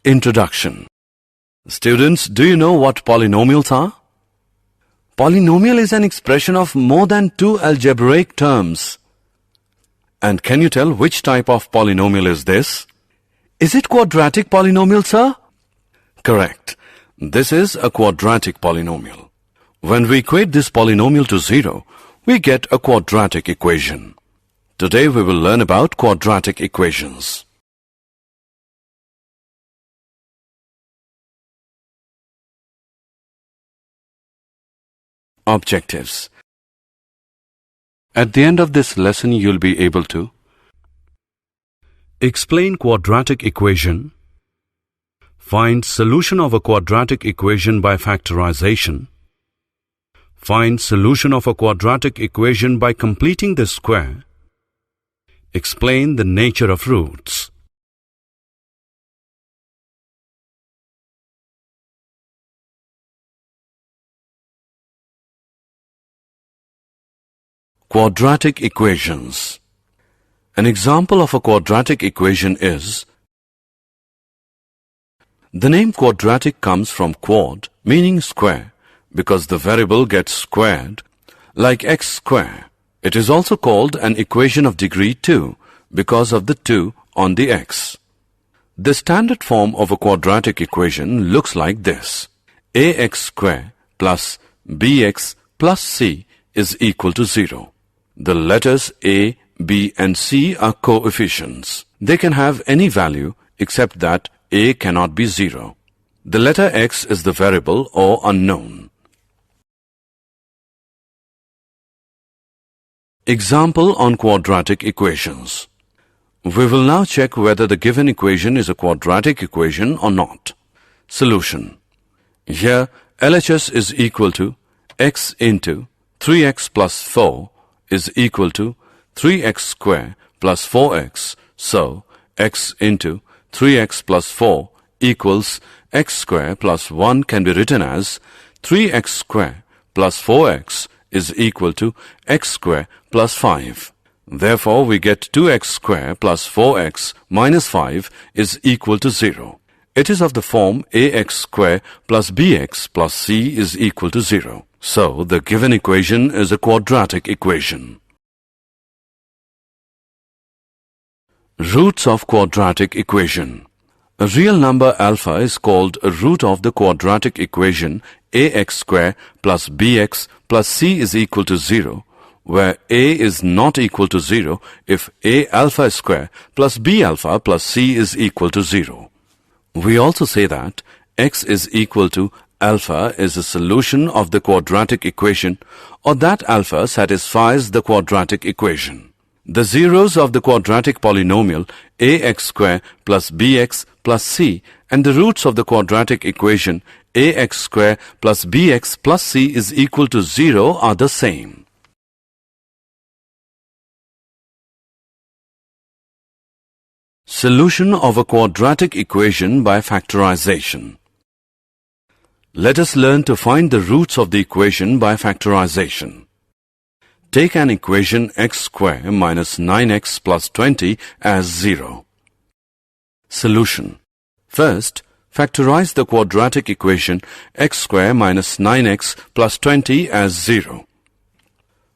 Introduction. Students, do you know what polynomials are? Polynomial is an expression of more than two algebraic terms. And can you tell which type of polynomial is this? Is it quadratic polynomial, sir? Correct. This is a quadratic polynomial. When we equate this polynomial to 0, we get a quadratic equation. Today we will learn about quadratic equations. Objectives. At the end of this lesson, you'll be able to explain quadratic equation, find solution of a quadratic equation by factorization, find solution of a quadratic equation by completing the square, explain the nature of roots. Quadratic equations. An example of a quadratic equation is, the name quadratic comes from quad, meaning square, because the variable gets squared, like x square. It is also called an equation of degree 2, because of the 2 on the x. The standard form of a quadratic equation looks like this. ax square plus bx plus c is equal to 0. The letters a, b and c are coefficients. They can have any value except that a cannot be 0. The letter x is the variable or unknown. Example on quadratic equations. We will now check whether the given equation is a quadratic equation or not. Solution. Here LHS is equal to x into 3x plus 4 is equal to 3x square plus 4x. So, x into 3x plus 4 equals x square plus 1 can be written as 3x square plus 4x is equal to x square plus 5. Therefore, we get 2x square plus 4x minus 5 is equal to 0. It is of the form ax square plus bx plus c is equal to 0. So, the given equation is a quadratic equation. Roots of quadratic equation. A real number alpha is called a root of the quadratic equation ax square plus bx plus c is equal to 0, where a is not equal to 0 if a alpha square plus b alpha plus c is equal to 0. We also say that x is equal to alpha is a solution of the quadratic equation, or that alpha satisfies the quadratic equation. The zeros of the quadratic polynomial ax square plus bx plus c and the roots of the quadratic equation ax square plus bx plus c is equal to 0 are the same. Solution of a quadratic equation by factorization. Let us learn to find the roots of the equation by factorization. Take an equation x square minus 9x plus 20 as 0. Solution. First, factorize the quadratic equation x square minus 9x plus 20 as 0.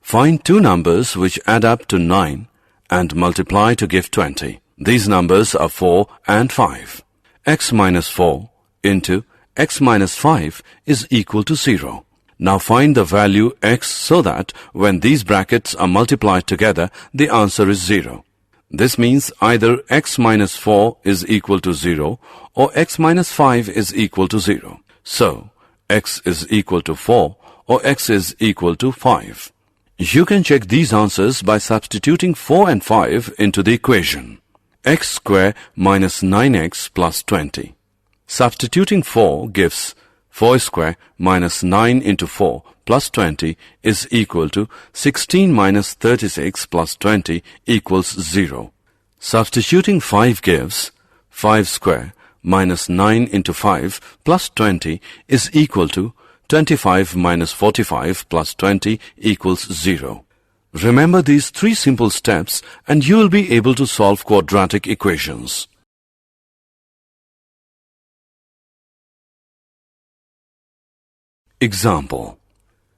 Find two numbers which add up to 9 and multiply to give 20. These numbers are 4 and 5. X minus 4 into x minus 5 is equal to 0. Now find the value x so that when these brackets are multiplied together, the answer is 0. This means either x minus 4 is equal to 0 or x minus 5 is equal to 0. So, x is equal to 4 or x is equal to 5. You can check these answers by substituting 4 and 5 into the equation. X square minus 9x plus 20. Substituting 4 gives 4 square minus 9 into 4 plus 20 is equal to 16 minus 36 plus 20 equals 0. Substituting 5 gives 5 square minus 9 into 5 plus 20 is equal to 25 minus 45 plus 20 equals 0. Remember these three simple steps and you will be able to solve quadratic equations. Example.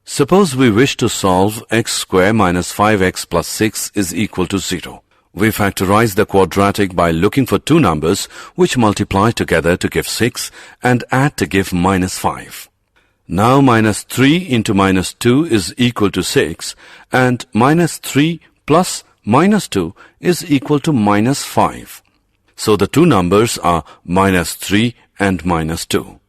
Suppose we wish to solve x square minus 5x plus 6 is equal to 0. We factorize the quadratic by looking for two numbers which multiply together to give 6 and add to give minus 5. Now minus 3 into minus 2 is equal to 6 and minus 3 plus minus 2 is equal to minus 5. So the two numbers are minus 3 and minus 2.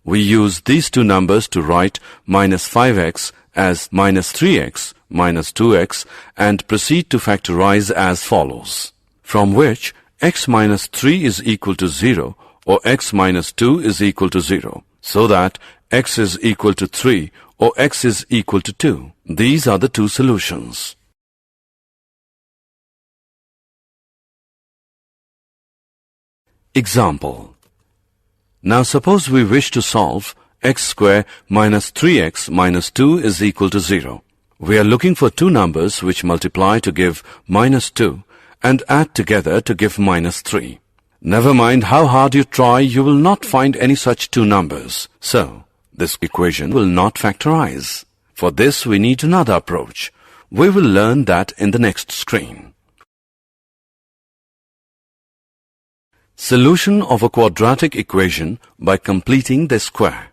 We use these two numbers to write minus 5x as minus 3x minus 2x and proceed to factorize as follows. From which x minus 3 is equal to 0 or x minus 2 is equal to 0. So that x is equal to 3 or x is equal to 2. These are the two solutions. Example. Now suppose we wish to solve x square minus 3x minus 2 is equal to 0. We are looking for two numbers which multiply to give minus 2 and add together to give minus 3. Never mind how hard you try, you will not find any such two numbers. So, this equation will not factorize. For this, we need another approach. We will learn that in the next screen. Solution of a quadratic equation by completing the square.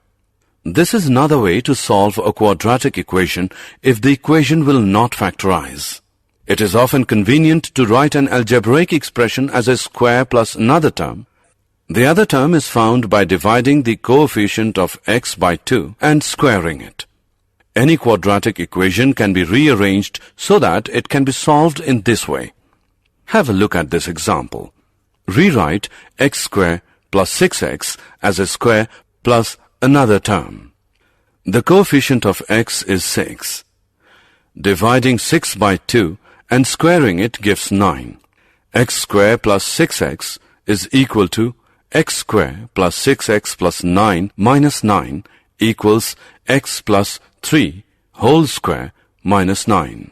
This is another way to solve a quadratic equation if the equation will not factorize. It is often convenient to write an algebraic expression as a square plus another term. The other term is found by dividing the coefficient of x by 2 and squaring it. Any quadratic equation can be rearranged so that it can be solved in this way. Have a look at this example. Rewrite x square plus 6x as a square plus another term. The coefficient of x is 6. Dividing 6 by 2 and squaring it gives 9. X square plus 6x is equal to x square plus 6x plus 9 minus 9 equals x plus 3 whole square minus 9.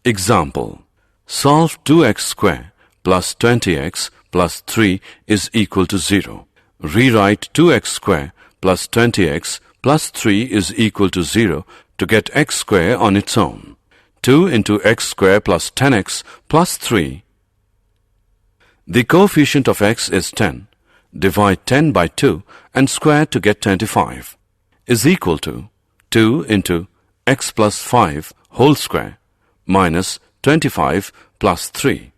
Example. Solve 2x square plus 20x plus 3 is equal to 0. Rewrite 2x square plus 20x plus 3 is equal to 0 to get x square on its own. 2 into x square plus 10x plus 3. The coefficient of x is 10. Divide 10 by 2 and square to get 25 is equal to 2 into x plus 5 whole square minus 25 plus 3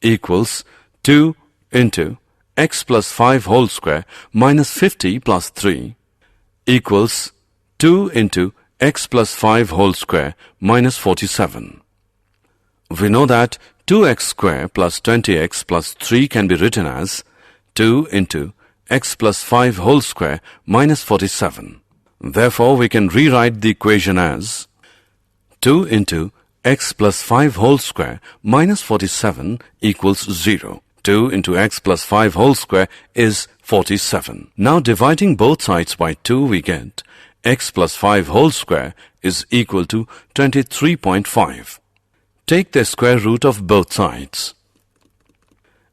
equals 2 into x plus 5 whole square minus 50 plus 3 equals 2 into x plus 5 whole square minus 47. We know that 2x square plus 20x plus 3 can be written as 2 into x plus 5 whole square minus 47. Therefore, we can rewrite the equation as 2 into x plus 5 whole square minus 47 equals 0. 2 into x plus 5 whole square is 47. Now dividing both sides by 2 we get x plus 5 whole square is equal to 23.5. Take the square root of both sides.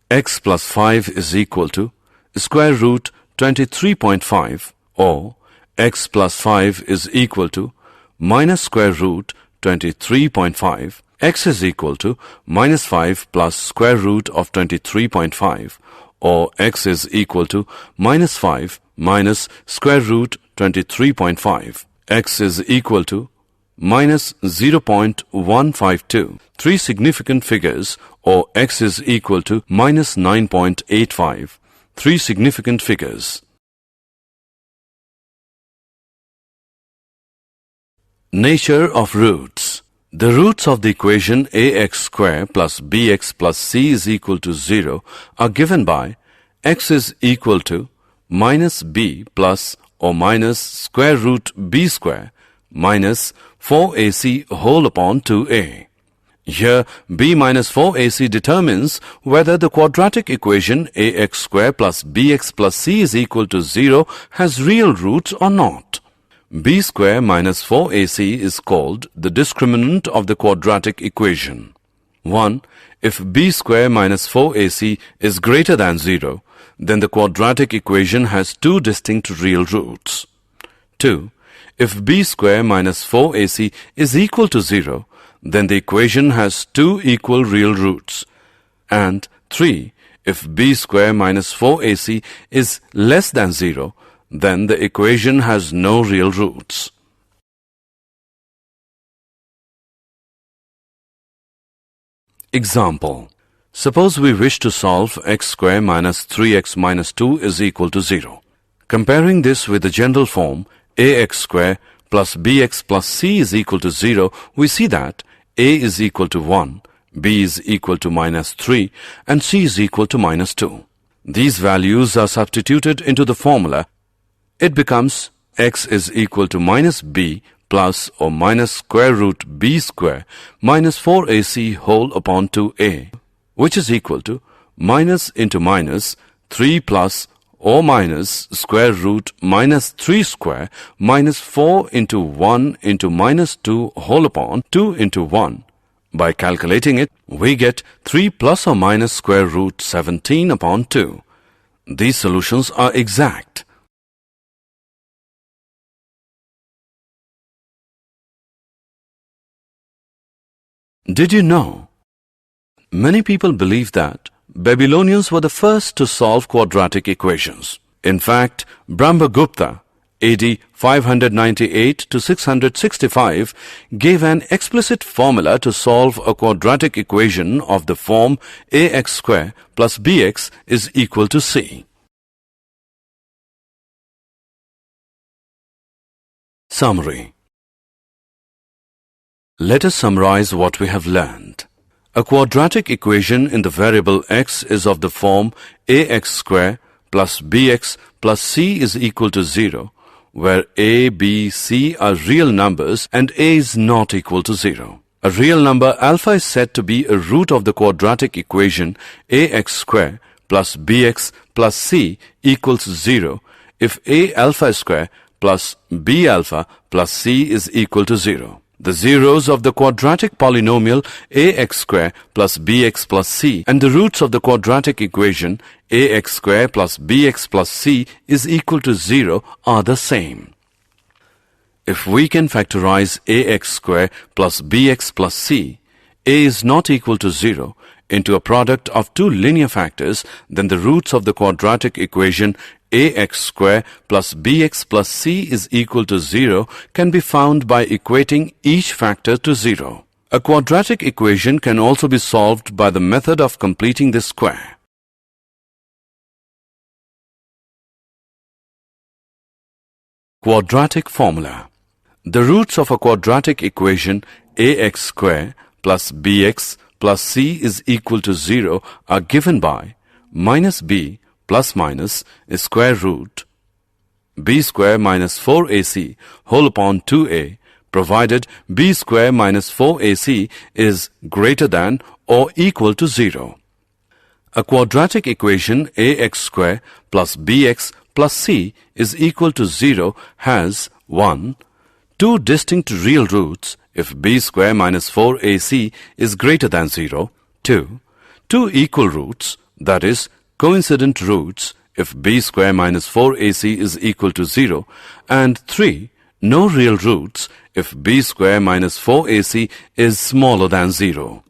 X plus 5 is equal to square root 23.5 or x plus 5 is equal to minus square root 23.5. X is equal to minus 5 plus square root of 23.5 or x is equal to minus 5 minus square root 23.5. X is equal to minus 0.152. Three significant figures or x is equal to minus 9.85. Three significant figures. Nature of roots. The roots of the equation ax square plus bx plus c is equal to 0 are given by x is equal to minus b plus or minus square root b square minus 4ac whole upon 2a. Here b minus 4ac determines whether the quadratic equation ax square plus bx plus c is equal to 0 has real roots or not. b square minus 4ac is called the discriminant of the quadratic equation. 1. If b square minus 4ac is greater than 0, then the quadratic equation has two distinct real roots. 2. If b square minus 4ac is equal to 0, then the equation has two equal real roots. And 3. If b square minus 4ac is less than 0, then the equation has no real roots. Example. Suppose we wish to solve x square minus 3x minus 2 is equal to 0. Comparing this with the general form ax square plus bx plus c is equal to 0, we see that a is equal to 1, b is equal to minus 3, and c is equal to minus 2. These values are substituted into the formula. It becomes x is equal to minus b plus or minus square root b square minus 4ac whole upon 2a, which is equal to minus into minus 3 plus or minus square root minus 3 square minus 4 into 1 into minus 2 whole upon 2 into 1. By calculating it, we get 3 plus or minus square root 17 upon 2. These solutions are exact. Did you know? Many people believe that Babylonians were the first to solve quadratic equations. In fact, Brahmagupta, AD 598 to 665, gave an explicit formula to solve a quadratic equation of the form ax square plus bx is equal to c. Summary. Let us summarize what we have learned. A quadratic equation in the variable x is of the form ax square plus bx plus c is equal to 0, where a, b, c are real numbers and a is not equal to 0. A real number alpha is said to be a root of the quadratic equation ax square plus bx plus c equals 0 if a alpha square plus b alpha plus c is equal to 0. The zeros of the quadratic polynomial ax square plus bx plus c and the roots of the quadratic equation ax square plus bx plus c is equal to 0 are the same. If we can factorize ax square plus bx plus c, a is not equal to 0, into a product of two linear factors, then the roots of the quadratic equation ax square plus bx plus c is equal to 0 can be found by equating each factor to 0. A quadratic equation can also be solved by the method of completing the square. Quadratic formula. The roots of a quadratic equation ax square plus bx plus c is equal to 0 are given by minus b plus minus a square root b square minus 4ac whole upon 2a, provided b square minus 4ac is greater than or equal to 0. A quadratic equation ax square plus bx plus c is equal to 0 has 1. Two distinct real roots if b square minus 4ac is greater than 0. 2. Two equal roots, that is, coincident roots if b square minus 4ac is equal to 0, and 3. No real roots if b square minus 4ac is smaller than 0.